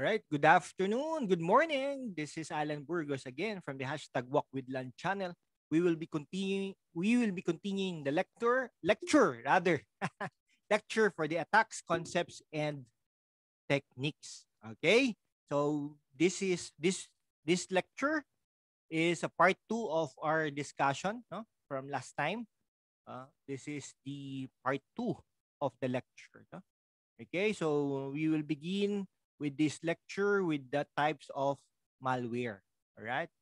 All right. Good afternoon. Good morning. This is Alan Burgos again from the hashtag Walk with Land channel. We will be continuing. We will be continuing the lecture rather, lecture for the attacks, concepts, and techniques. Okay. So this lecture is a part two of our discussion, no, from last time. This is the part two of the lecture. No? Okay. So we will begin with this lecture with the types of malware. All right.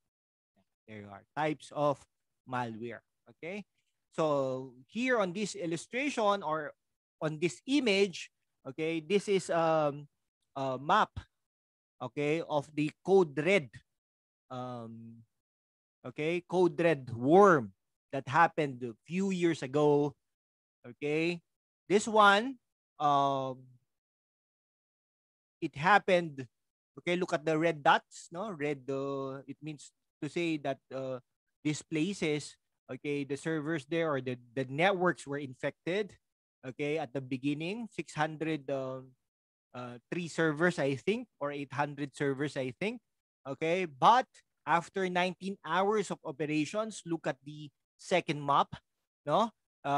There you are. Types of malware. Okay. So here on this illustration or on this image, okay, this is a map, okay, of the code red, um, okay, code red worm that happened a few years ago. Okay. This one, um, it happened. Okay, look at the red dots, no? Red, it means to say that these places, okay, the servers there or the networks were infected. Okay, at the beginning, 600 three servers, I think, or 800 servers, I think. Okay, but after 19 hours of operations, look at the second map, no?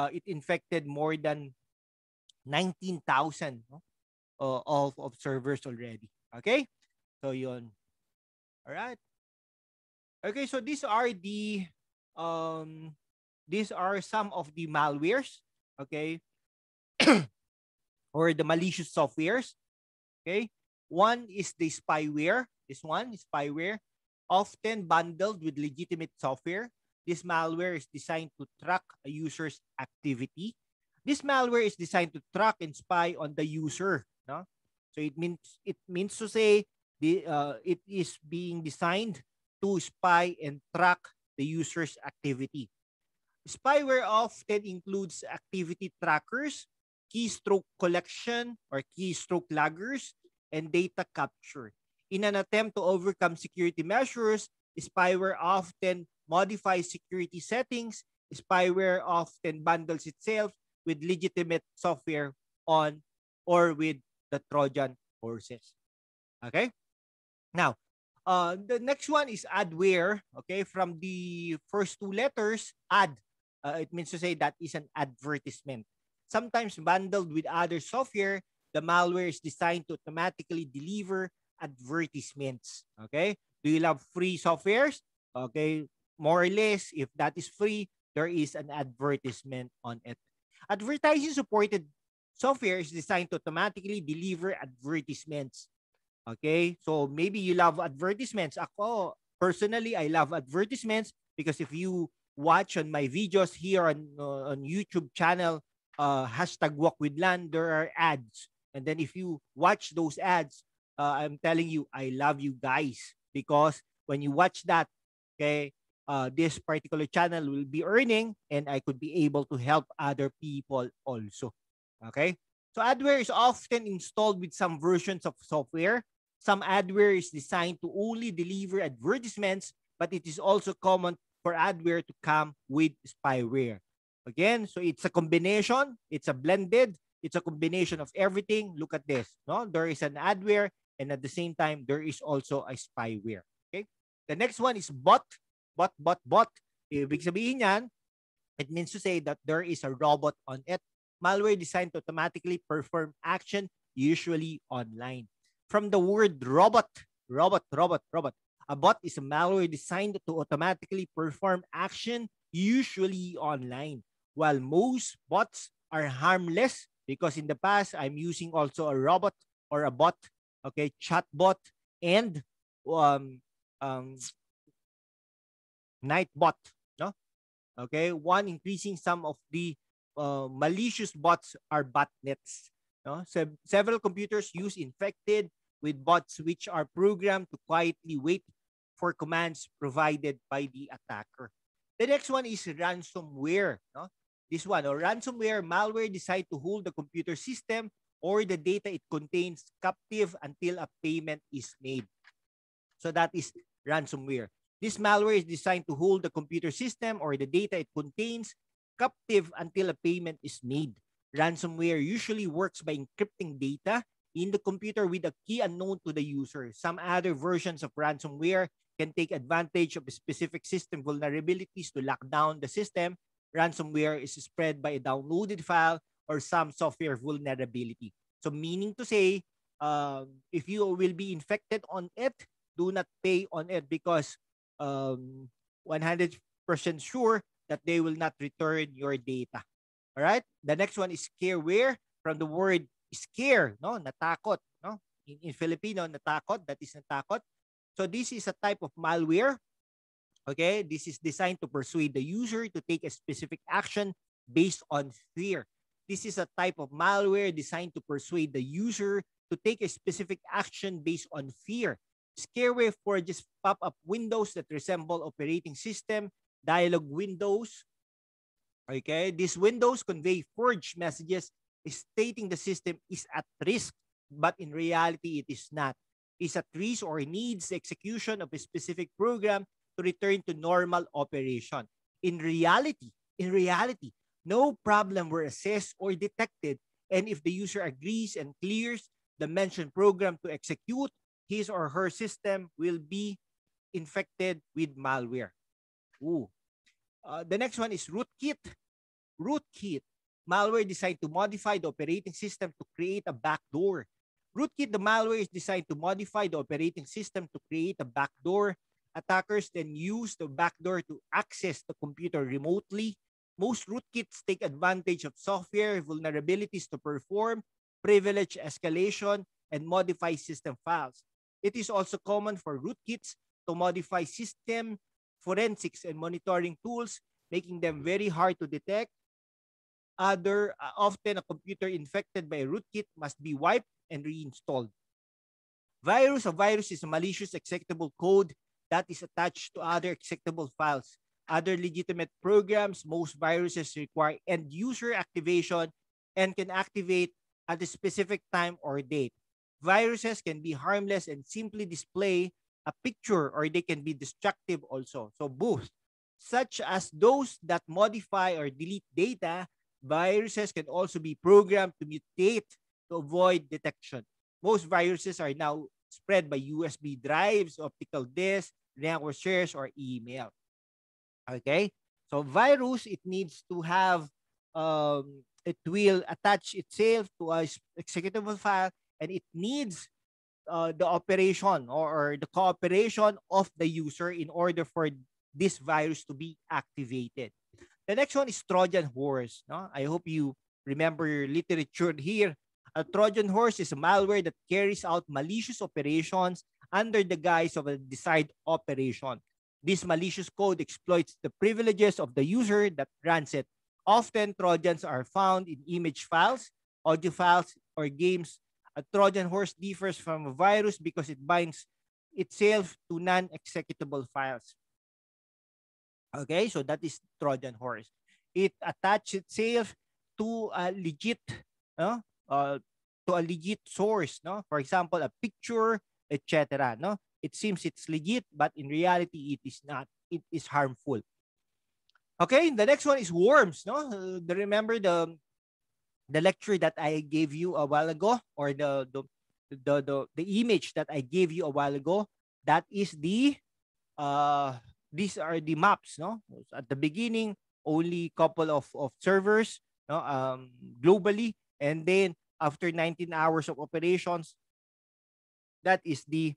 It infected more than 19,000, no? Of servers already. Okay, so yun. All right. Okay, so um these are some of the malwares, okay, or the malicious softwares. Okay, one is the spyware. This one is spyware, often bundled with legitimate software. This malware is designed to track a user's activity. This malware is designed to track and spy on the user. No? So it means to say it is being designed to spy and track the user's activity. Spyware often includes activity trackers, keystroke collection or keystroke loggers, and data capture. In an attempt to overcome security measures, spyware often modifies security settings. Spyware often bundles itself with legitimate software on or with the Trojan horses. Okay? Now, the next one is adware. Okay, from the first two letters, ad. It means to say that is an advertisement. Sometimes bundled with other software, the malware is designed to automatically deliver advertisements. Okay, do you love free softwares? Okay, more or less, if that is free, there is an advertisement on it. Advertising supported software is designed to automatically deliver advertisements. Okay? So maybe you love advertisements. Ako, personally, I love advertisements because if you watch on my videos here on YouTube channel, hashtag Walk with Land, there are ads. And then if you watch those ads, I'm telling you, I love you guys because when you watch that, okay, this particular channel will be earning and I could be able to help other people also. Okay? So adware is often installed with some versions of software. Some adware is designed to only deliver advertisements, but it is also common for adware to come with spyware. Again, so it's a combination, it's a blended, it's a combination of everything. Look at this. No? There is an adware and at the same time, there is also a spyware. Okay? The next one is bot. Bot. Ibig sabihin yan, it means to say that there is a robot on it. Malware designed to automatically perform action, usually online. From the word robot. A bot is a malware designed to automatically perform action, usually online. While most bots are harmless, because in the past, I'm using also a robot or a bot, okay, chatbot, and nightbot, no? Okay, one increasing some of the malicious bots are botnets. No? Several computers use infected with bots which are programmed to quietly wait for commands provided by the attacker. The next one is ransomware. No? This one, or ransomware, malware designed to hold the computer system or the data it contains captive until a payment is made. So that is ransomware. This malware is designed to hold the computer system or the data it contains captive until a payment is made. Ransomware usually works by encrypting data in the computer with a key unknown to the user. Some other versions of ransomware can take advantage of specific system vulnerabilities to lock down the system. Ransomware is spread by a downloaded file or some software vulnerability. So meaning to say, if you will be infected on it, do not pay on it because 100% sure that they will not return your data. All right? The next one is scareware, from the word scare, no? Natakot, no? In Filipino, natakot, that is natakot. So this is a type of malware. Okay? This is designed to persuade the user to take a specific action based on fear. This is a type of malware designed to persuade the user to take a specific action based on fear. Scareware forges pop-up windows that resemble operating system dialog windows. Okay, these windows convey forged messages stating the system is at risk, but in reality, it is not. It's at risk or needs the execution of a specific program to return to normal operation. In reality, no problem were assessed or detected, and if the user agrees and clears the mentioned program to execute, his or her system will be infected with malware. Ooh. The next one is Rootkit. Rootkit, malware designed to modify the operating system to create a backdoor. Rootkit, the malware is designed to modify the operating system to create a backdoor. Attackers then use the backdoor to access the computer remotely. Most rootkits take advantage of software vulnerabilities to perform privilege escalation and modify system files. It is also common for rootkits to modify system forensics and monitoring tools, making them very hard to detect. Often a computer infected by a rootkit must be wiped and reinstalled. Virus. A virus is a malicious executable code that is attached to other executable files. Other legitimate programs, most viruses require end-user activation and can activate at a specific time or date. Viruses can be harmless and simply display a picture, or they can be destructive also. So both, such as those that modify or delete data, viruses can also be programmed to mutate to avoid detection. Most viruses are now spread by USB drives, optical discs, network shares, or email. Okay? So virus, it needs to have, it will attach itself to a executable file, and it needs the operation or the cooperation of the user in order for this virus to be activated. The next one is Trojan Horse. No? I hope you remember your literature here. A Trojan Horse is a malware that carries out malicious operations under the guise of a desired operation. This malicious code exploits the privileges of the user that runs it. Often, Trojans are found in image files, audio files, or games. A Trojan Horse differs from a virus because it binds itself to non-executable files. Okay, so that is Trojan Horse. It attaches itself to a legit, to a legit source. No, for example, a picture, etc. No, it seems it's legit, but in reality, it is not. It is harmful. Okay, the next one is worms. No, remember the lecture that I gave you a while ago, or the image that I gave you a while ago. That is the these are the maps. No, at the beginning, only couple of servers, no, globally, and then after 19 hours of operations, that is the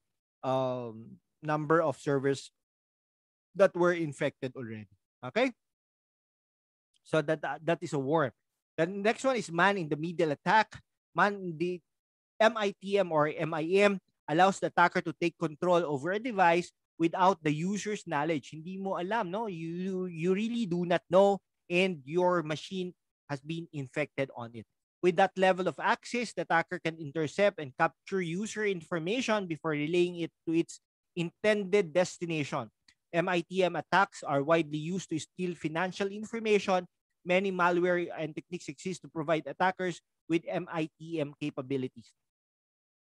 number of servers that were infected already. Okay, so that is a worm. The next one is man-in-the-middle attack. The MITM or MIM allows the attacker to take control over a device without the user's knowledge. Hindi mo alam, no? You really do not know, and your machine has been infected on it. With that level of access, the attacker can intercept and capture user information before relaying it to its intended destination. MITM attacks are widely used to steal financial information. Many malware and techniques exist to provide attackers with MITM capabilities.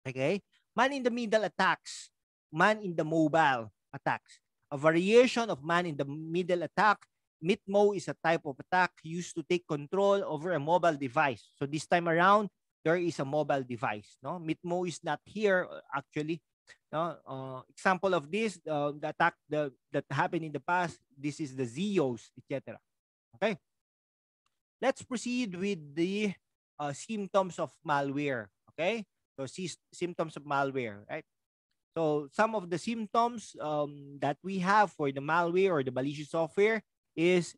Okay? Man-in-the-middle attacks. Man-in-the-mobile attacks. A variation of man-in-the-middle attack, MITMO, is a type of attack used to take control over a mobile device. So this time around, there is a mobile device. No, Mitmo is not here actually. No, example of this, the attack that happened in the past. This is the Zeos, etc. Okay, let's proceed with the symptoms of malware. Okay, so symptoms of malware, right? So some of the symptoms that we have for the malware or the malicious software is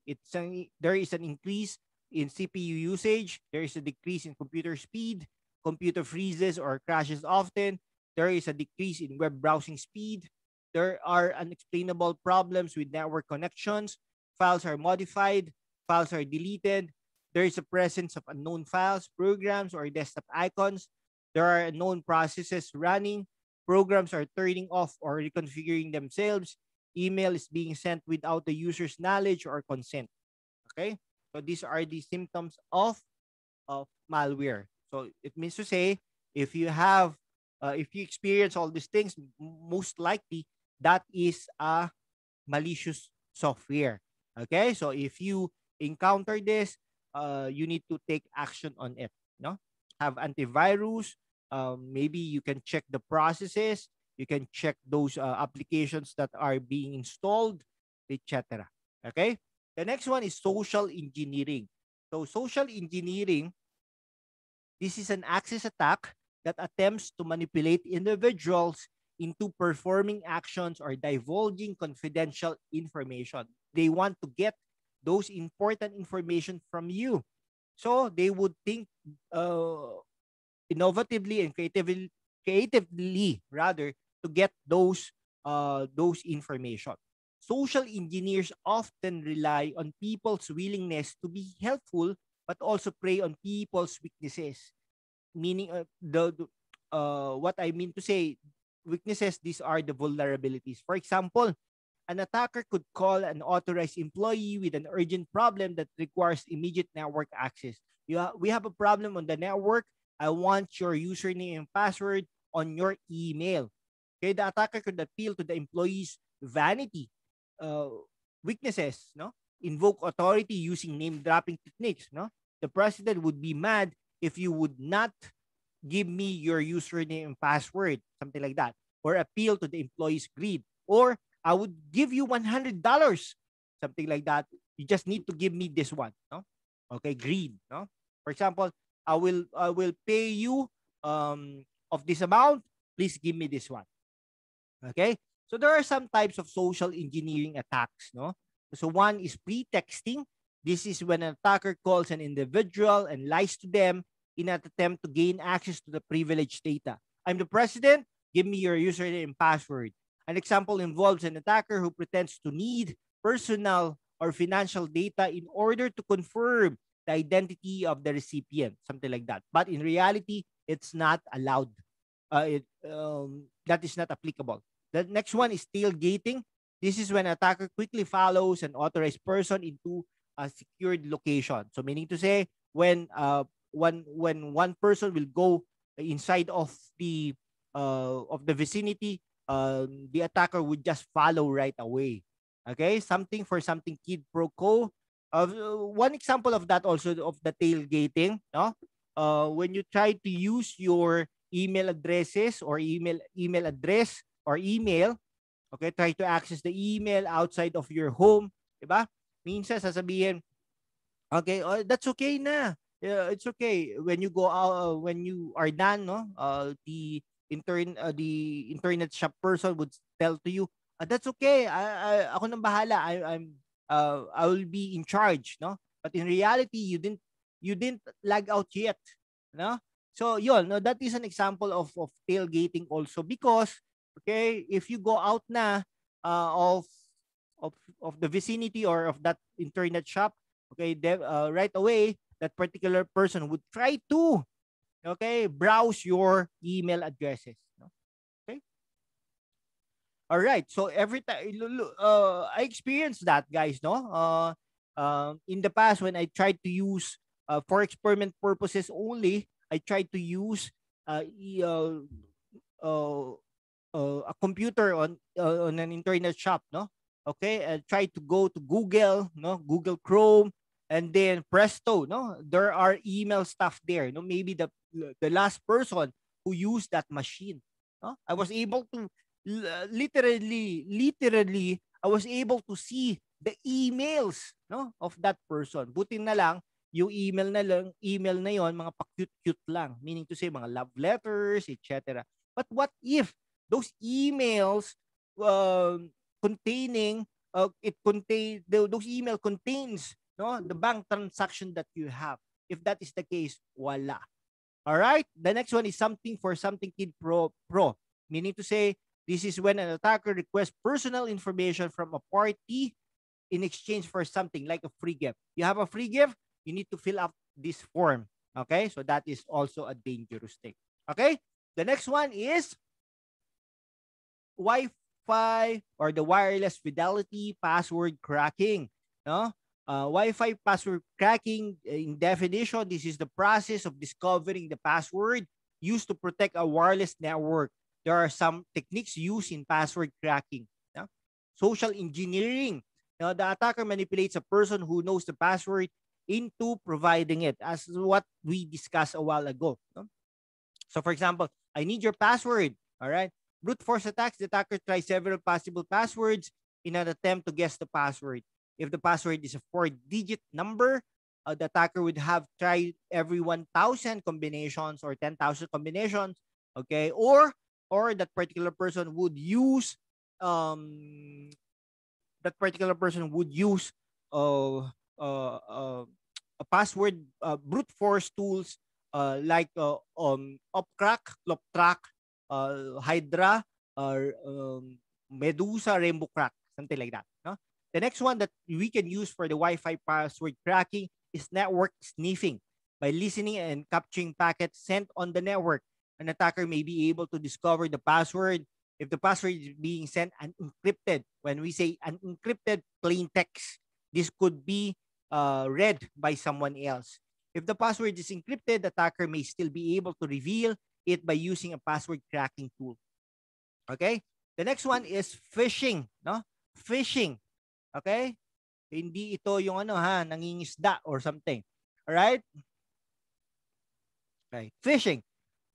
there is an increase in CPU usage. There is a decrease in computer speed. Computer freezes or crashes often. There is a decrease in web browsing speed. There are unexplainable problems with network connections. Files are modified. Files are deleted. There is a presence of unknown files, programs, or desktop icons. There are unknown processes running. Programs are turning off or reconfiguring themselves. Email is being sent without the user's knowledge or consent. Okay? So these are the symptoms of malware. So it means to say, if you have, if you experience all these things, most likely that is a malicious software. Okay? So if you encounter this, you need to take action on it. No? Have antivirus. Maybe you can check the processes. You can check those applications that are being installed, etc. Okay? The next one is social engineering. So social engineering, this is an access attack that attempts to manipulate individuals into performing actions or divulging confidential information. They want to get those important information from you. So they would think innovatively and creatively rather to get those information. Social engineers often rely on people's willingness to be helpful, but also prey on people's weaknesses. Meaning, what I mean to say, weaknesses. These are the vulnerabilities. For example, an attacker could call an authorized employee with an urgent problem that requires immediate network access. We have a problem on the network. I want your username and password on your email. Okay, the attacker could appeal to the employee's vanity, uh, weaknesses, no? Invoke authority using name-dropping techniques, no? The president would be mad if you would not give me your username and password, something like that, or appeal to the employee's greed, or I would give you $100, something like that. You just need to give me this one, no? Okay, greed, no? For example, I will pay you of this amount. Please give me this one. Okay, so there are some types of social engineering attacks, no? So one is pretexting. This is when an attacker calls an individual and lies to them in an attempt to gain access to the privileged data. I'm the president. Give me your username and password. An example involves an attacker who pretends to need personal or financial data in order to confirm the identity of the recipient, something like that. But in reality, it's not allowed. That is not applicable. The next one is tailgating. This is when an attacker quickly follows an authorized person into a secured location. So meaning to say, when one person will go inside of the vicinity, the attacker would just follow right away. Okay, something for something, kid pro quo. One example of that also of the tailgating, no? When you try to use your email addresses or email address or email, okay, try to access the email outside of your home, diba? Minsan sasabihin, okay, that's okay na. Yeah, it's okay when you go out, when you are done, no? The internet shop person would tell to you, that's okay. Ako nang bahala. I will be in charge, no? But in reality, you didn't lag out yet, no? So yun, no, that is an example of tailgating also, because okay, if you go out na of of the vicinity or of that internet shop, okay, right away that particular person would try to, okay, browse your email addresses, no? Okay, all right, so every time I experienced that, guys, no? In the past, when I tried to use for experiment purposes only, I tried to use uh, e- uh, uh, a computer on an internet shop, no? Okay, and try to go to Google, no? Google Chrome, and then presto, no, there are email stuff there. No, maybe the last person who used that machine. No, I was able to literally, I was able to see the emails, no, of that person. Buti na lang yung email na yon, mga pa-cute-cute lang, meaning to say mga love letters, etc. But what if those emails containing those email contains, no, the bank transaction that you have? If that is the case, voila. All right. The next one is something for something kid pro, meaning to say this is when an attacker requests personal information from a party in exchange for something like a free gift. You have a free gift, you need to fill up this form. Okay, so that is also a dangerous thing. Okay, the next one is Wi-Fi or the wireless fidelity password cracking. No, Wi-Fi password cracking, in definition, this is the process of discovering the password used to protect a wireless network. There are some techniques used in password cracking. No? Social engineering. Now, the attacker manipulates a person who knows the password into providing it, as what we discussed a while ago. No? So, for example, I need your password. All right. Brute force attacks, the attacker tries several possible passwords in an attempt to guess the password. If the password is a 4-digit number, the attacker would have tried every 1,000 combinations or 10,000 combinations. Okay. Or that particular person would use uh, a password brute force tools like Opcrack, Loptrack, Hydra, Medusa, Rainbow Crack, something like that. No? The next one that we can use for the Wi-Fi password cracking is network sniffing. By listening and capturing packets sent on the network, an attacker may be able to discover the password if the password is being sent unencrypted. When we say unencrypted plain text, this could be read by someone else. If the password is encrypted, the attacker may still be able to reveal it by using a password cracking tool. Okay? The next one is phishing, no? Phishing. Okay? Hindi ito yung nangingisda or something. All right? Okay. Phishing.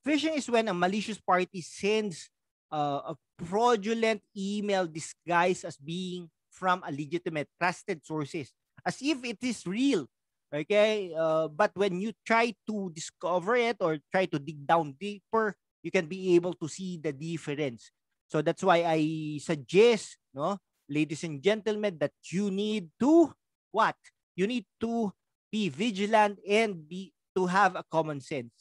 Phishing is when a malicious party sends a fraudulent email disguised as being from a legitimate trusted sources, as if it is real. Okay, but when you try to discover it or try to dig down deeper, you can be able to see the difference. So that's why I suggest, no, ladies and gentlemen, that you need to what? You need to be vigilant and to have a common sense.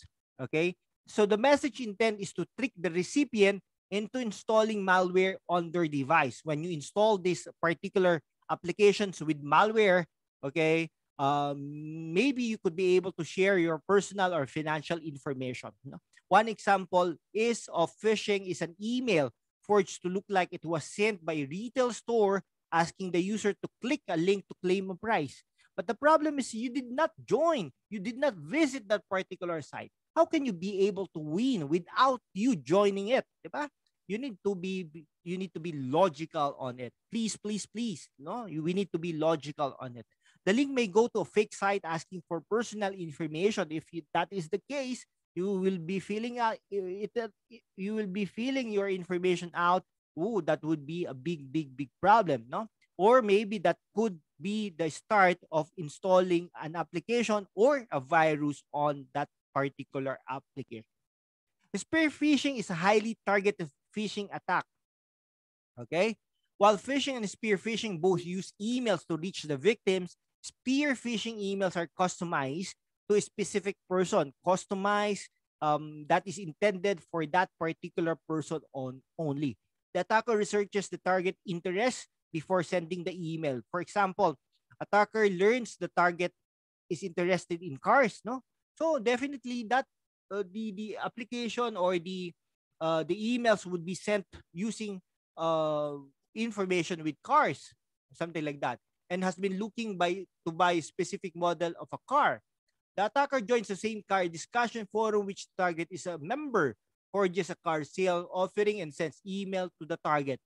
Okay, so the message intent is to trick the recipient into installing malware on their device. When you install these particular applications with malware, okay, maybe you could be able to share your personal or financial information. No? One example is of phishing is an email forged to look like it was sent by a retail store asking the user to click a link to claim a prize. But the problem is you did not join. You did not visit that particular site. How can you be able to win without you joining it? Diba? You need to be logical on it. Please. No, we need to be logical on it. The link may go to a fake site asking for personal information. If that is the case, you will be filling your information out. Ooh, that would be a big problem, no? Or maybe that could be the start of installing an application or a virus on that particular application. Spear phishing is a highly targeted phishing attack. Okay? While phishing and spear phishing both use emails to reach the victims, spear phishing emails are customized to a specific person, customized that is intended for that particular person only. The attacker researches the target interest before sending the email. For example, attacker learns the target is interested in cars, no? So definitely that the application or the emails would be sent using information with cars, something like that, and has been looking to buy a specific model of a car. The attacker joins the same car discussion forum which target is a member, forges a car sale offering and sends email to the target.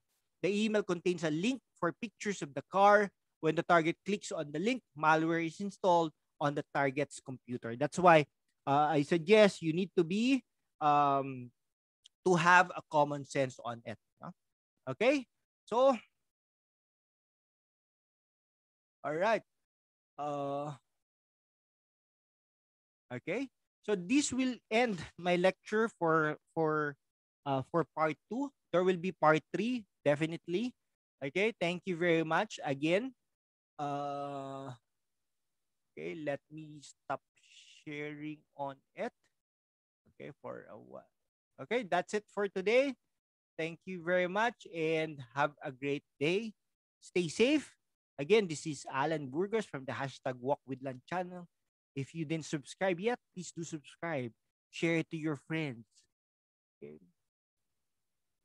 The email contains a link for pictures of the car, when the target clicks on the link, malware is installed on the target's computer. That's why I suggest you need to be to have a common sense on it. Okay? So, all right. Uh, okay. So this will end my lecture for part 2. There will be part 3 definitely. Okay? Thank you very much again. Okay, let me stop sharing on it. Okay, for a while. Okay, that's it for today. Thank you very much and have a great day. Stay safe. Again, this is Alan Burgos from the hashtag Walk with Land channel. If you didn't subscribe yet, please do subscribe. Share it to your friends. Okay?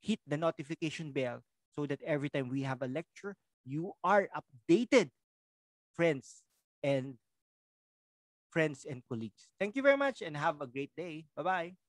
Hit the notification bell so that every time we have a lecture, you are updated, friends and colleagues. Thank you very much and have a great day. Bye-bye.